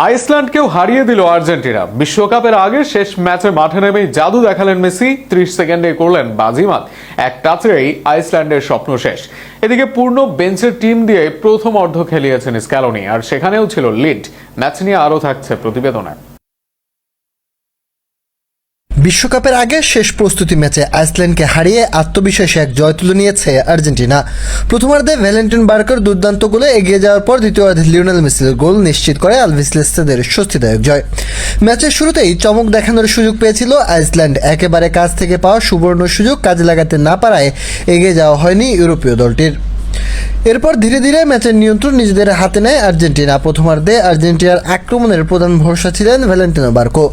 আইসল্যান্ডকেও হারিয়ে দিল আর্জেন্টিনা। বিশ্বকাপের আগে শেষ ম্যাচে মাঠে নেমেই জাদু দেখালেন মেসি। 30 সেকেন্ডে করলেন বাজিমাত। এক টাচেই আইসল্যান্ডের স্বপ্ন শেষ। এদিকে পূর্ণ বেঞ্চের টিম দিয়ে প্রথম অর্ধ খেলিয়েছেন স্ক্যালোনি, আর সেখানেও ছিল লিড। ম্যাচ নিয়ে আরও থাকছে প্রতিবেদনে। বিশ্বকাপের আগে শেষ প্রস্তুতি ম্যাচে আইসল্যান্ডকে হারিয়ে আত্মবিশ্বাসে এক জয় তুলে নিয়েছে আর্জেন্টিনা। প্রথমার্ধে ভ্যালেন্টিন বার্কার দুর্দান্ত গোলে এগিয়ে যাওয়ার পর দ্বিতীয়ার্ধে লিওনেল মেসির গোল নিশ্চিত করে আলভিস লেস্তেদের স্বস্তিদায়ক জয়। ম্যাচের শুরুতেই চমক দেখানোর সুযোগ পেয়েছিল আইসল্যান্ড। একেবারে কাছ থেকে পাওয়া সুবর্ণ সুযোগ কাজে লাগাতে না পারায় এগিয়ে যাওয়া হয়নি ইউরোপীয় দলটির। এরপর ধীরে ধীরে ম্যাচের নিয়ন্ত্রণ নিজেদের হাতে নেয় আর্জেন্টিনা। প্রথমার্ধে আর্জেন্টিনার আক্রমণের প্রধান ভরসা ছিলেন ভ্যালেন্টিনো বার্কো।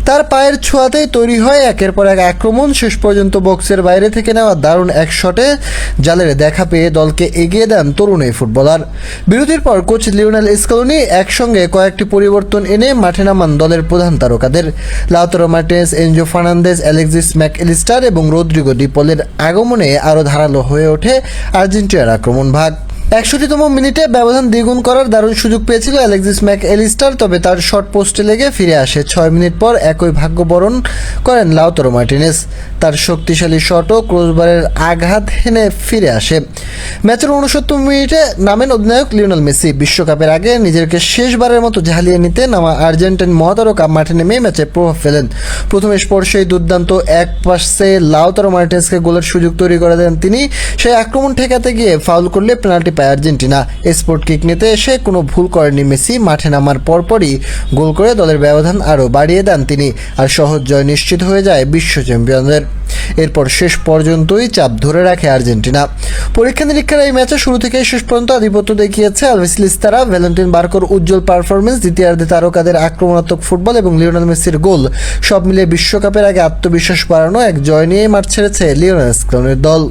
তার পায়ের ছোঁয়াতেই তৈরি হয় একের পর এক আক্রমণ। শেষ পর্যন্ত বক্সের বাইরে থেকে নেওয়া দারুণ এক শটে জালের দেখা পেয়ে দলকে এগিয়ে দেন তরুণ এই ফুটবলার। বিরতির পর কোচ লিওনেল স্ক্যালোনি একসঙ্গে কয়েকটি পরিবর্তন এনে মাঠে নামান দলের প্রধান তারকাদের। Lautaro Martinez, Enzo Fernandez, Alexis Mac Allister এবং রদ্রিগো ডি পলের আগমনে আরও ধারালো হয়ে ওঠে আর্জেন্টিনার আক্রমণ ভাগ। 61তম মিনিটে ব্যবধান দ্বিগুণ করার দারুণ সুযোগ পেয়েছিল অ্যালেক্সিস ম্যাকঅ্যালিস্টার, তবে তার শট পোস্টে লেগে ফিরে আসে। 6 মিনিট পর একই ভাগ্য বরণ করেন লাউতারো মার্টিনেজ। তার শক্তিশালী শটও ক্রসবারের আঘাত হেনে ফিরে আসে। ম্যাচের 69 মিনিটে নামেন অধিনায়ক লিওনেল মেসি। বিশ্বকাপের আগে নিজেকে শেষবারের মতো ঝালিয়ে নিতে নামা আর্জেন্টাইন মহাতারকা মাঠে নেমে ম্যাচে প্রভাব ফেলেন। প্রথম স্পর্শেই দুর্দান্ত এক পাশে লাউতারো মার্টিনেজকে গোলের সুযোগ তৈরি করে দেন তিনি। সেই আক্রমণ ঠেকাতে গিয়ে ফাউল করলে পেনাল্টি পায় আর্জেন্টিনা। স্পোর্ট কিক নিতে এসে কোনো ভুল করেননি মেসি। মাঠে নামার পরপরই গোল করে দলের ব্যবধান আরও বাড়িয়ে দেন তিনি, আর সহজ জয় নিশ্চিত হয়ে যায় বিশ্ব চ্যাম্পিয়নদের। এরপর শেষ পর্যন্তই চাপ ধরে রাখে আর্জেন্টিনা। পরীক্ষা নিরীক্ষার এই ম্যাচে শুরু থেকে শেষ পর্যন্ত আধিপত্য দেখিয়েছে আলভিস লেস্তেরা। ভ্যালেন্টিন বার্কোর উজ্জ্বল পারফরমেন্স, দ্বিতীয়ার্ধে তারকাদের আক্রমণাত্মক ফুটবল এবং লিওনেল মেসির গোল সব মিলিয়ে বিশ্বকাপের আগে আত্মবিশ্বাস বাড়ানো এক জয় নিয়ে মাঠ ছেড়েছে লিওনেল স্ক্যালোনির দল।